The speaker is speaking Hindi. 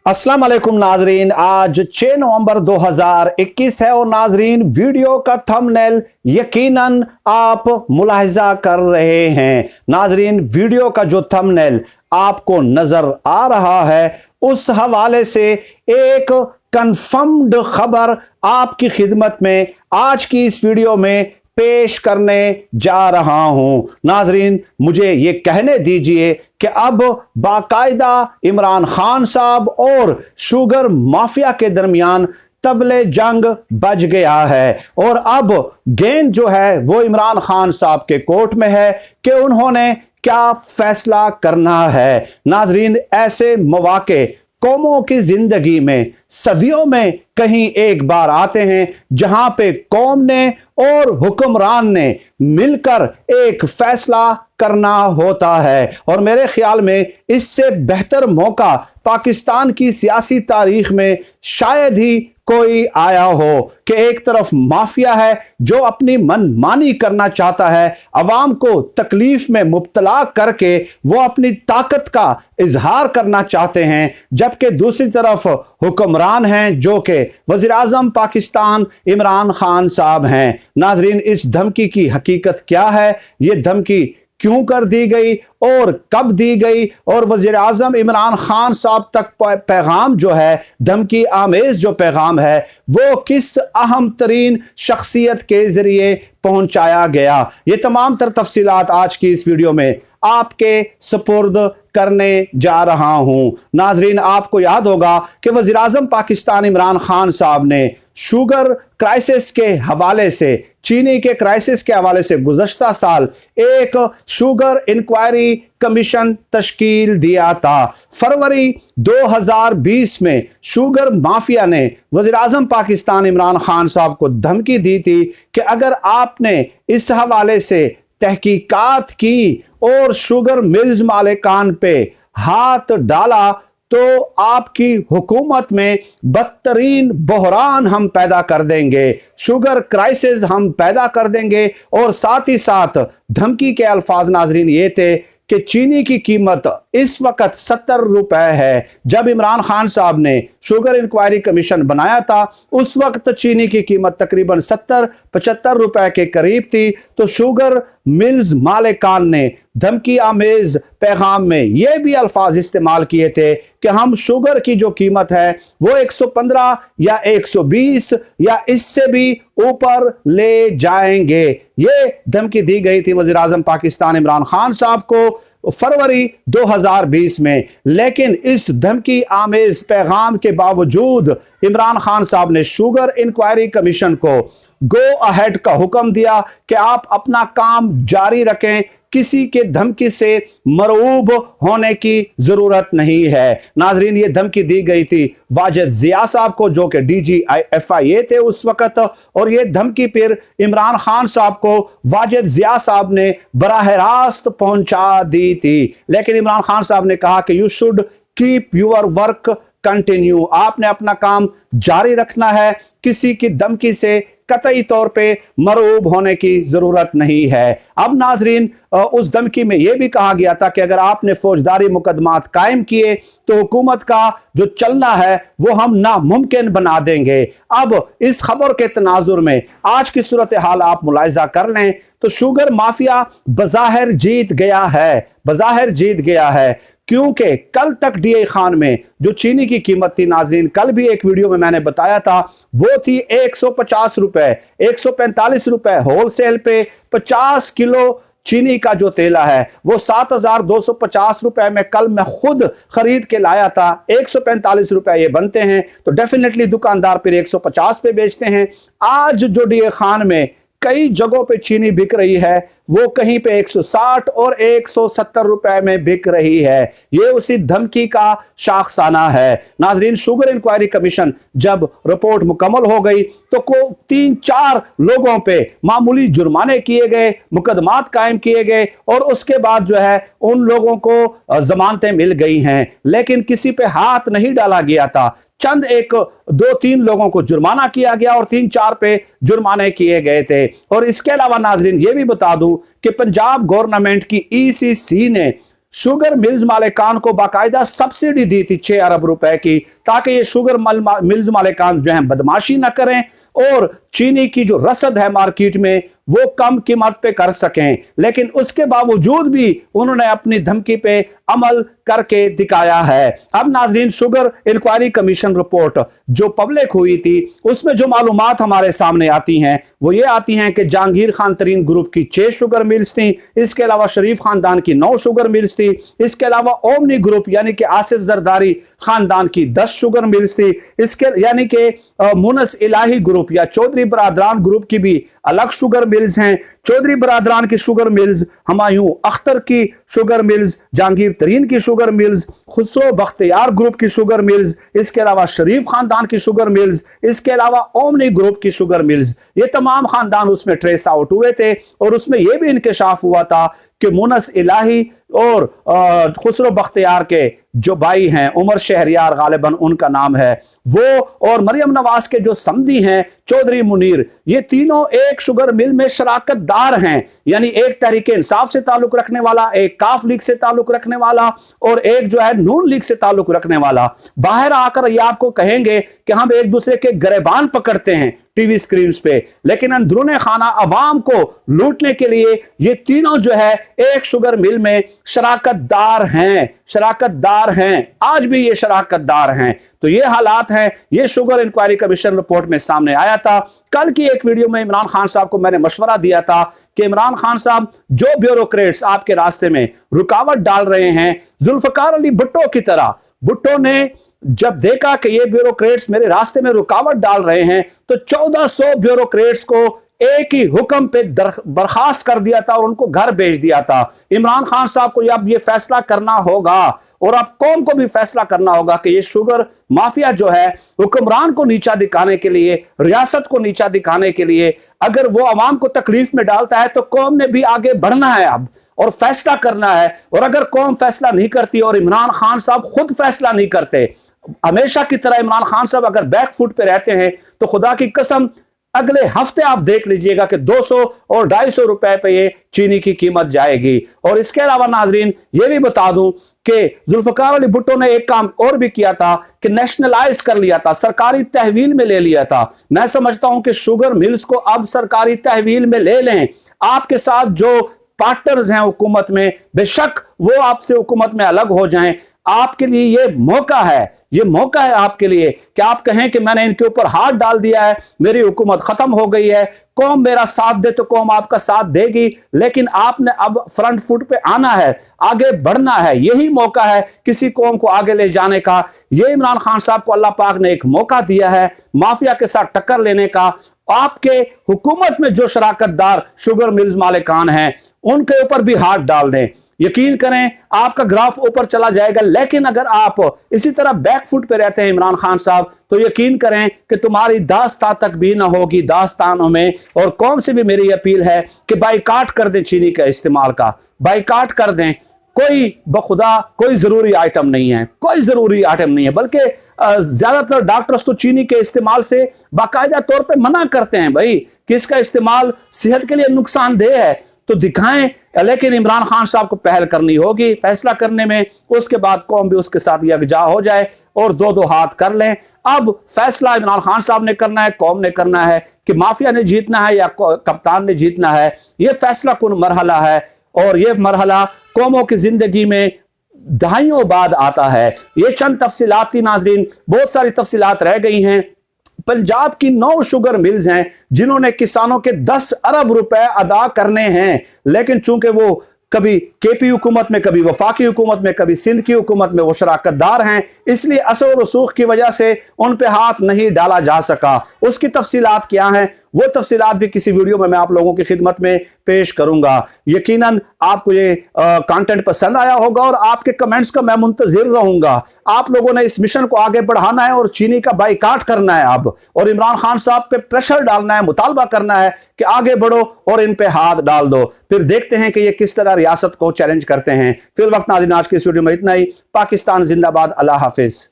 अस्सलाम वालेकुम नाजरीन, आज 6 नवंबर 2021 है और नाजरीन वीडियो का थंबनेल यकीनन आप मुलाहिजा कर रहे हैं। नाजरीन वीडियो का जो थंबनेल आपको नजर आ रहा है उस हवाले से एक कंफर्म्ड खबर आपकी खिदमत में आज की इस वीडियो में पेश करने जा रहा हूं। नाजरीन मुझे ये कहने दीजिए कि अब बाकायदा इमरान खान साहब और शुगर माफिया के दरमियान तबले जंग बज गया है और अब गेंद जो है वो इमरान खान साहब के कोर्ट में है कि उन्होंने क्या फैसला करना है। नाजरीन ऐसे मौके कौमों की जिंदगी में सदियों में कहीं एक बार आते हैं जहां पे कौम ने और हुक्मरान ने मिलकर एक फैसला करना होता है और मेरे ख्याल में इससे बेहतर मौका पाकिस्तान की सियासी तारीख में शायद ही कोई आया हो कि एक तरफ माफिया है जो अपनी मनमानी करना चाहता है, अवाम को तकलीफ में मुब्तला करके वो अपनी ताकत का इजहार करना चाहते हैं, जबकि दूसरी तरफ हुक्मरान हैं जो कि वज़ीर आज़म पाकिस्तान इमरान खान साहब हैं। नाजरीन इस धमकी की हकीकत क्या है, ये धमकी क्यों कर दी गई और कब दी गई और वज़ीर आज़म इमरान खान साहब तक पैगाम जो है, धमकी आमेज जो पैगाम है, वो किस अहम तरीन शख्सियत के जरिए पहुंचाया गया, ये तमाम तर तफसीलात आज की इस वीडियो में आपके सुपुर्द करने जा रहा हूं। नाजरीन आपको याद होगा कि वज़ीर आज़म पाकिस्तान इमरान खान साहब ने शुगर क्राइसिस के हवाले से, चीनी के क्राइसिस के हवाले से गुज़श्ता साल एक शुगर इंक्वायरी कमीशन तश्कील दिया था। फरवरी 2020 में शुगर माफिया ने वज़ीर आज़म पाकिस्तान इमरान खान साहब को धमकी दी थी कि अगर आपने इस हवाले से तहकीकात की और शुगर मिल्स मालिकान पे हाथ डाला तो आपकी हुकूमत में बदतरीन बहरान हम पैदा कर देंगे, शुगर क्राइसिस हम पैदा कर देंगे। और साथ ही साथ धमकी के अल्फाज नाजरीन ये थे कि चीनी की कीमत इस वक्त 70 रुपए है। जब इमरान खान साहब ने शुगर इंक्वायरी कमीशन बनाया था उस वक्त चीनी की कीमत तकरीबन 70-75 रुपए के करीब थी। तो शुगर मिल्स मालिकान ने धमकी आमेज पैगाम में ये भी अल्फाज इस्तेमाल किए थे कि हम शुगर की जो कीमत है वो 115 या 120 या इससे भी ऊपर ले जाएंगे। ये धमकी दी गई थी वज़ीर आज़म पाकिस्तान इमरान खान साहब को फरवरी 2020 में। लेकिन इस धमकी आमेज पैगाम के बावजूद इमरान खान साहब ने शुगर इंक्वायरी कमीशन को गो अहेड का हुक्म दिया कि आप अपना काम जारी रखें, किसी के धमकी से मरऊब होने की जरूरत नहीं है। नाजरीन ये धमकी दी गई थी वाजिद ज़िया साहब को जो कि DGFIA थे उस वक्त, और ये धमकी फिर इमरान खान साहब को वाजिद ज़िया साहब ने बराह रास्त पहुंचा दी थी। लेकिन इमरान खान साहब ने कहा कि you should keep your work continue, आपने अपना काम जारी रखना है, किसी की धमकी से कतई तौर पे मरऊब होने की जरूरत नहीं है। अब नाजरीन उस धमकी में यह भी कहा गया था कि अगर आपने फौजदारी मुकदमात कायम किए तो हुकूमत का जो चलना है वो हम नामुमकिन बना देंगे। अब इस खबर के तनाजुर में आज की सूरत हाल आप मुलाहिजा कर लें तो शुगर माफिया बज़ाहिर जीत गया है, बज़ाहिर जीत गया है, क्योंकि कल तक DA खान में जो चीनी की कीमत थी नाजरीन, कल भी एक वीडियो में मैंने बताया था, वो थी 150 रुपए, 145 रुपए होलसेल पे। 50 किलो चीनी का जो तेला है वो 7,250 रुपए में कल मैं खुद खरीद के लाया था। 145 रुपए ये बनते हैं तो डेफिनेटली दुकानदार फिर 150 पे बेचते हैं। आज जो DA खान में कई जगहों पे चीनी बिक रही है वो कहीं पे 160 और 170 रुपए में बिक रही है। ये उसी धमकी का शाखसाना है। नाजरीन शुगर इंक्वायरी कमीशन जब रिपोर्ट मुकम्मल हो गई तो 3-4 लोगों पे मामूली जुर्माने किए गए, मुकदमात कायम किए गए और उसके बाद जो है उन लोगों को जमानतें मिल गई हैं, लेकिन किसी पे हाथ नहीं डाला गया था। चंद 1-2-3 लोगों को जुर्माना किया गया और 3-4 पे जुर्माने किए गए थे। और इसके अलावा नाजरीन ये भी बता दूं कि पंजाब गवर्नमेंट की ECC ने शुगर मिल्स मालिकान को बाकायदा सब्सिडी दी थी 6 अरब रुपए की, ताकि ये शुगर मिल्स मालिकान जो है बदमाशी ना करें और चीनी की जो रसद है मार्केट में वो कम कीमत पे कर सकें। लेकिन उसके बावजूद भी उन्होंने अपनी धमकी पे अमल करके दिखाया है। अब नाज़रीन, शुगर इंक्वायरी कमीशन रिपोर्ट जो पब्लिक हुई थी उसमें जो मालूमात हमारे सामने आती हैं वो ये आती हैं कि जहांगीर खान तरीन ग्रुप की 6 शुगर मिल्स थी, इसके अलावा शरीफ खानदान की 9 शुगर मिल्स थी, इसके अलावा ओमनी ग्रुप यानी कि आसिफ जरदारी खानदान की 10 शुगर मिल्स थी, इसके यानी कि मुनस इलाही ग्रुप या चौधरी बरादरान ग्रुप की भी अलग शुगर मिल्स हैं। चौधरी बरादरान की शुगर मिल्स, हुमायूं अख्तर की शुगर मिल्स, जहांगीर तरीन की sugar mills, Khusro Bakhtiyar group की शुगर मिल्स, इसके अलावा शरीफ खानदान की शुगर मिल्स, इसके अलावा ओमनी ग्रुप की शुगर मिल्स, ये तमाम खानदान उसमें ट्रेस आउट हुए थे। और उसमें यह भी इंकशाफ हुआ था कि मुनस इलाही और खुसरो बख्तियार के जो भाई हैं, उमर शहरियार गालिबन उनका नाम है वो, और मरियम नवाज के जो समधी हैं चौधरी मुनीर, ये तीनों एक शुगर मिल में शराकतदार हैं। यानी एक तहरीक इंसाफ से ताल्लुक रखने वाला, एक काफ लीग से ताल्लुक रखने वाला और एक जो है नून लीग से ताल्लुक रखने वाला। बाहर आकर ये आपको कहेंगे कि हम एक दूसरे के गिरेबान पकड़ते हैं टीवी स्क्रीन पे, लेकिन अंदरूने खाना अवाम को लूटने के लिए ये तीनों जो है एक शुगर मिल में शराकतदार हैं, आज भी ये शराकतदार हैं। तो ये हालात हैं, ये शुगर इंक्वायरी कमीशन रिपोर्ट में सामने आया था। कल की एक वीडियो में इमरान खान साहब को मैंने मशवरा दिया था कि इमरान खान साहब जो ब्यूरोक्रेट्स आपके रास्ते में रुकावट डाल रहे हैं, जुल्फकार अली भुट्टो की तरह, भुट्टो ने जब देखा कि ये ब्यूरोक्रेट्स मेरे रास्ते में रुकावट डाल रहे हैं तो 1400 ब्यूरोक्रेट्स को एक ही हुक्म पे बर्खास्त कर दिया था और उनको घर भेज दिया था। इमरान खान साहब को अब ये फैसला करना होगा और अब कौम को भी फैसला करना होगा कि ये शुगर माफिया जो है हुक्मरान को नीचा दिखाने के लिए, रियासत को नीचा दिखाने के लिए, अगर वो अवाम को तकलीफ में डालता है तो कौम ने भी आगे बढ़ना है अब और फैसला करना है। और अगर कौम फैसला नहीं करती और इमरान खान साहब खुद फैसला नहीं करते, हमेशा की तरह इमरान खान साहब अगर बैक फुट पे रहते हैं तो खुदा की कसम अगले हफ्ते आप देख लीजिएगा कि 200 और 250 रुपए पे ये चीनी की कीमत जाएगी। और इसके अलावा नाजरीन ये भी बता दूं कि जुल्फकार अली भुट्टो ने एक काम और भी किया था कि नेशनलाइज कर लिया था, सरकारी तहवील में ले लिया था। मैं समझता हूं कि शुगर मिल्स को अब सरकारी तहवील में ले लें। आपके साथ जो पार्टनर्स हैं हुकूमत में, बेशक वो आपसे हुकूमत में अलग हो जाएं, आपके लिए ये मौका है, ये मौका है आपके लिए कि आप कहें कि मैंने इनके ऊपर हाथ डाल दिया है, मेरी हुकूमत खत्म हो गई है, कौम मेरा साथ दे तो कौम आपका साथ देगी, लेकिन आपने अब फ्रंट फुट पे आना है, आगे बढ़ना है। यही मौका है किसी कौम को आगे ले जाने का। ये इमरान खान साहब को अल्लाह पाक ने एक मौका दिया है माफिया के साथ टक्कर लेने का। आपके हुकूमत में जो शराकतदार शुगर मिल्स मालिकान हैं उनके ऊपर भी हाथ डाल दें, यकीन करें आपका ग्राफ ऊपर चला जाएगा। लेकिन अगर आप इसी तरह बैक फुट पे रहते हैं इमरान खान साहब, तो यकीन करें कि तुम्हारी दास्तान तक भी ना होगी दास्तानों में। और कौम से भी मेरी अपील है कि बाइकाट कर दें चीनी का इस्तेमाल का, बाइकाट कर दें। कोई बखुदा कोई जरूरी आइटम नहीं है, कोई जरूरी आइटम नहीं है, बल्कि ज्यादातर डॉक्टर्स तो चीनी के इस्तेमाल से बाकायदा तौर पे मना करते हैं भाई कि इसका इस्तेमाल सेहत के लिए नुकसानदेह है, तो दिखाएं। लेकिन इमरान खान साहब को पहल करनी होगी फैसला करने में, उसके बाद कौम भी उसके साथ यकजा हो जाए और दो दो हाथ कर लें। अब फैसला इमरान खान साहब ने करना है, कौम ने करना है कि माफिया ने जीतना है या कप्तान ने जीतना है। यह फैसला कुन मरहला है और यह मरहला कौमों की जिंदगी में दहाइयों बाद आता है। ये चंद तफसीलात थी नाजरीन, बहुत सारी तफसीलात रह गई हैं। पंजाब की 9 शुगर मिल्स हैं जिन्होंने किसानों के 10 अरब रुपए अदा करने हैं, लेकिन चूंकि वो कभी केपी हुकूमत में, कभी वफाकी हुकूमत में, कभी सिंध की हुकूमत में वो शराकतदार हैं, इसलिए असर और रसूख की वजह से उन पे हाथ नहीं डाला जा सका। उसकी तफसीलात क्या हैं वो तफसीलात भी किसी वीडियो में मैं आप लोगों की खिदमत में पेश करूंगा। यकीनन आपको ये कंटेंट पसंद आया होगा और आपके कमेंट्स का मैं मुंतजिर रहूंगा। आप लोगों ने इस मिशन को आगे बढ़ाना है और चीनी का बाइकाट करना है अब, और इमरान खान साहब पे प्रेशर डालना है, मुतालबा करना है कि आगे बढ़ो और इन पे हाथ डाल दो। फिर देखते हैं कि ये किस तरह रियासत को चैलेंज करते हैं। फिर वक्त नाज़रीन आज की इस वीडियो में इतना ही। पाकिस्तान जिंदाबाद, अल्लाह हाफिज।